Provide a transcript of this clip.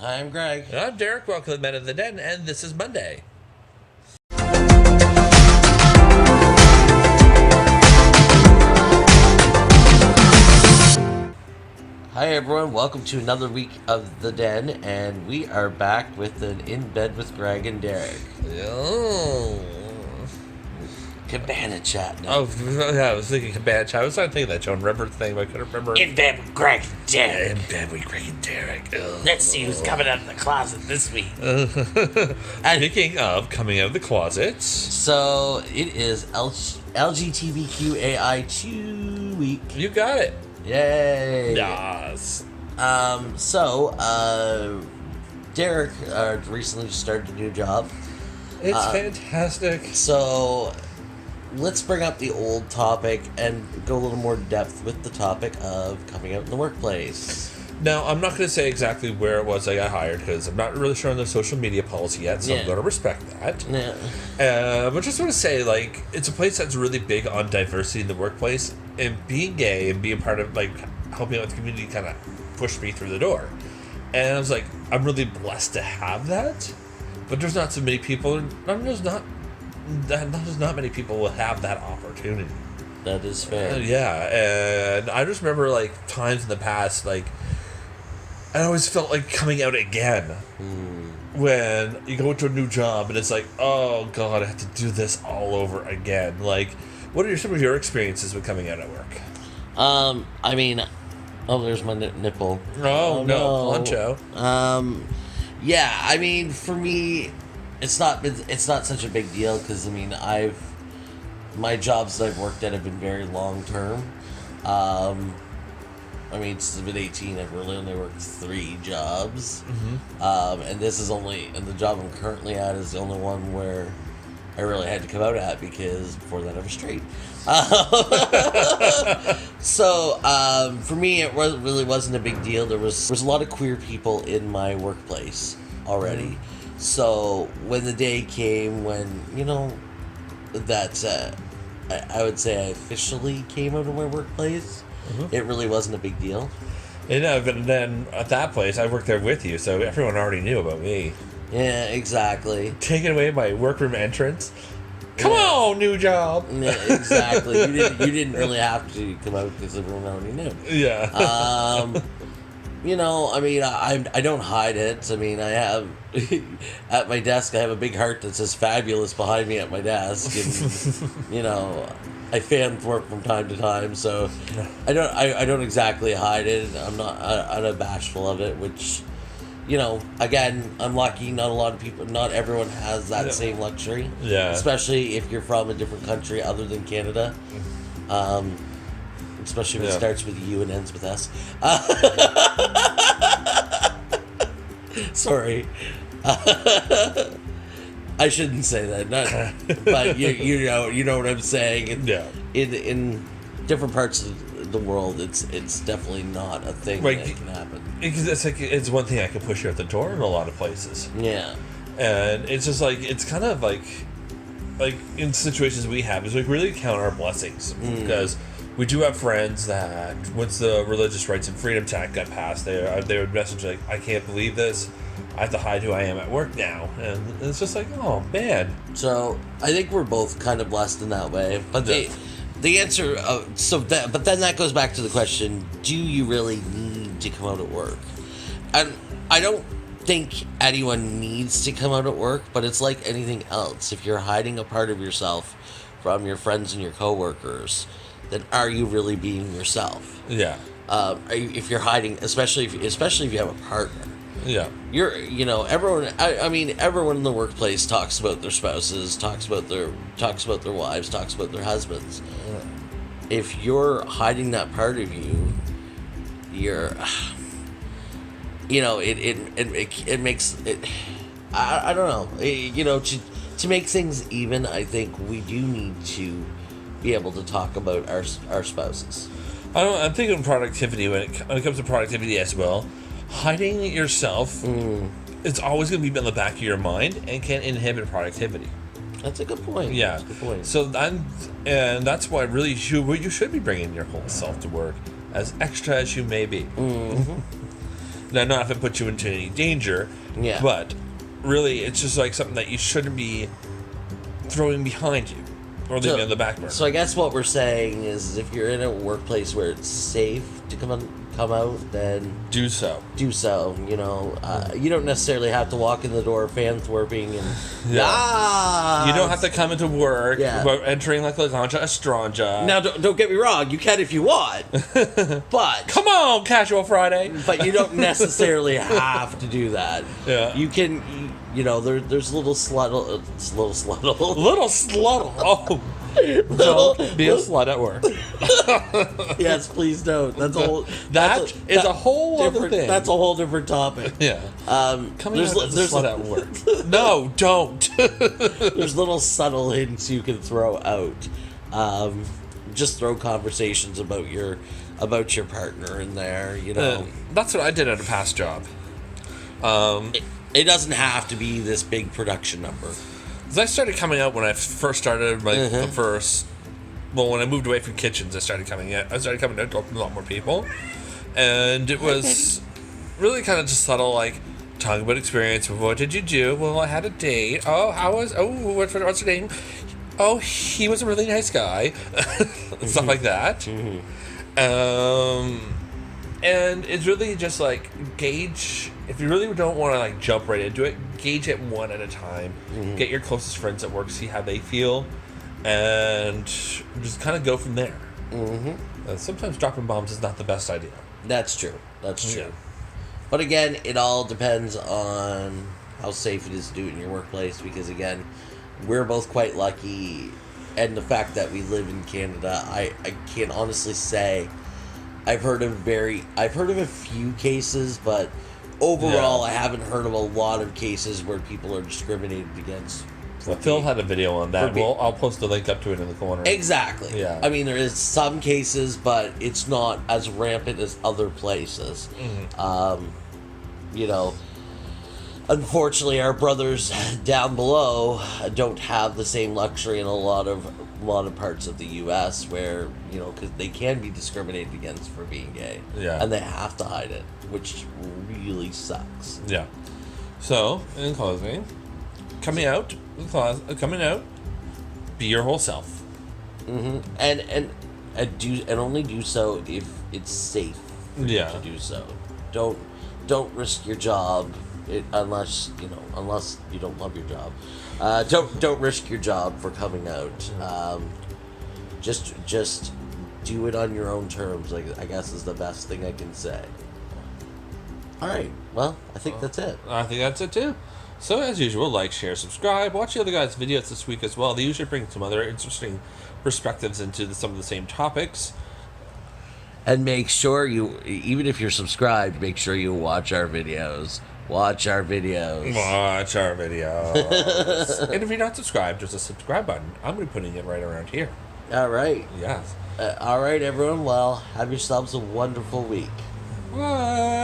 Hi, I'm Greg. And I'm Derek. Welcome to the Men of the Den, and this is Monday. Hi, everyone. Welcome to another week of The Den, and we are back with an In Bed with Greg and Derek. Oh. Cabana chat now. Oh, yeah, I was thinking Cabana Chat. I was trying to think of that Joan Rivers thing, but I couldn't remember. In Bed with Greg and Derek. In Bed with Greg and Derek. Ugh. Let's see who's coming out of the closet this week. Speaking of coming out of the closet. So, it is LGBTQAI2 week. You got it. Yay. Yes. Derek recently just started a new job. It's fantastic. So, let's bring up the old topic and go a little more depth with the topic of coming out in the workplace. Now, I'm not going to say exactly where it was I got hired because I'm not really sure on the social media policy yet, so I'm going to respect that. Yeah. But just want to say, like, it's a place that's really big on diversity in the workplace, and being gay and being part of, like, helping out with the community kind of pushed me through the door. And I was like, I'm really blessed to have that, but there's not so many people, there's not many people will have that opportunity. That is fair. Yeah, and I just remember, like, times in the past, like, I always felt like coming out again when you go into a new job and it's like, oh God, I have to do this all over again. Like, what are some of your experiences with coming out at work? I mean, there's my nipple. Oh no, poncho. Yeah, I mean, for me, it's not such a big deal because I mean, my jobs that I've worked at have been very long term. I mean, since I've been 18, I've really only worked 3 jobs. Mm-hmm. And the job I'm currently at is the only one where I really had to come out at because before that I was straight. So, for me, it really wasn't a big deal. There was a lot of queer people in my workplace already. Mm-hmm. So, when the day came when, that I would say I officially came out of my workplace, it really wasn't a big deal. But then at that place, I worked there with you, so everyone already knew about me. Yeah, exactly. Taking away my workroom entrance. Come on, new job. Yeah, exactly. You didn't really have to come out because everyone already knew. Yeah. I mean, I don't hide it. I mean, I have at my desk. I have a big heart that says "fabulous" behind me at my desk, and I fan thwart from time to time, so I don't exactly hide it. I'm not bashful of it, which, again, I'm lucky. Not everyone has that same luxury. Yeah. Especially if you're from a different country other than Canada. Especially if it starts with U and ends with S. Sorry. I shouldn't say that, but you know what I'm saying. In different parts of the world, it's definitely not a thing that can happen. Because it's one thing I can push you at the door in a lot of places. Yeah, and it's just like it's kind of like in situations we have is like really count our blessings because we do have friends that once the Religious Rights and Freedom Act got passed, they would message like, I can't believe this. I have to hide who I am at work now, and it's just like, oh man. So I think we're both kind of blessed in that way. But the answer, but then that goes back to the question: do you really need to come out at work? And I don't think anyone needs to come out at work, but it's like anything else. If you're hiding a part of yourself from your friends and your coworkers, then are you really being yourself? Yeah. If you're hiding, especially if you have a partner. Yeah. Everyone. I mean, everyone in the workplace talks about their spouses, talks about their wives, talks about their husbands. Yeah. If you're hiding that part of you, you're, it makes it. I don't know. To make things even, I think we do need to be able to talk about our spouses. I'm thinking productivity when it comes to productivity as well. Hiding yourself, it's always going to be in the back of your mind and can inhibit productivity. That's a good point. Yeah. That's a good point. So that's why really you should be bringing your whole self to work, as extra as you may be. Mm-hmm. Now, not if it puts you into any danger, Yeah. but really, it's just like something that you shouldn't be throwing behind you or leaving on the back burner. So I guess what we're saying is, if you're in a workplace where it's safe to come out, then Do so. do so. You know, you don't necessarily have to walk in the door fan thwarping and You don't have to come into work about entering like Laganja Estranja. Now, don't get me wrong. You can if you want, but Come on, Casual Friday. but you don't necessarily have to do that. Yeah. You can. You know, there's little sluttle. Little slut. Oh. Don't be a slut at work. Yes, please don't. That's a whole. That is a whole other thing. That's a whole different topic. Yeah. Coming out as a slut at work. No, don't. There's little subtle hints you can throw out. Just throw conversations about your partner in there. You know, That's what I did at a past job. it doesn't have to be this big production number. I started coming out when I first started the first. Well, when I moved away from kitchens, I started coming out to a lot more people, and it was really kind of just subtle, like talking about experience. What did you do? Well, I had a date. Oh, how was? Oh, what's your name? Oh, he was a really nice guy. Stuff like that. And it's really just like gauge. If you really don't want to like jump right into it, gauge it one at a time. Get your closest friends at work, see how they feel, and just kind of go from there. Sometimes dropping bombs is not the best idea. That's true. That's true. Yeah. But again, it all depends on how safe it is to do it in your workplace. Because again, we're both quite lucky, and the fact that we live in Canada, I can honestly say, I've heard of a few cases, but overall, I haven't heard of a lot of cases where people are discriminated against. Phil had a video on that. I'll post the link up to it in the corner. Exactly. Yeah. I mean, there is some cases, but it's not as rampant as other places. You know, unfortunately, our brothers down below don't have the same luxury in a lot of parts of the U.S. where, you know, because they can be discriminated against for being gay. Yeah. And they have to hide it, which really sucks. Yeah. So, in closing, coming out, be your whole self. And only do so if it's safe for you to do so. Don't risk your job unless you don't love your job. Don't risk your job for coming out. Just do it on your own terms. Like, I guess is the best thing I can say. All right. Well, I think that's it. I think that's it too. So, as usual, like, share, subscribe. Watch the other guys' videos this week as well. They usually bring some other interesting perspectives into some of the same topics. And make sure even if you're subscribed, make sure you watch our videos. Watch our videos. And if you're not subscribed, there's a subscribe button. I'm going to be putting it right around here. All right. Yes. All right, everyone. Well, have yourselves a wonderful week. Bye.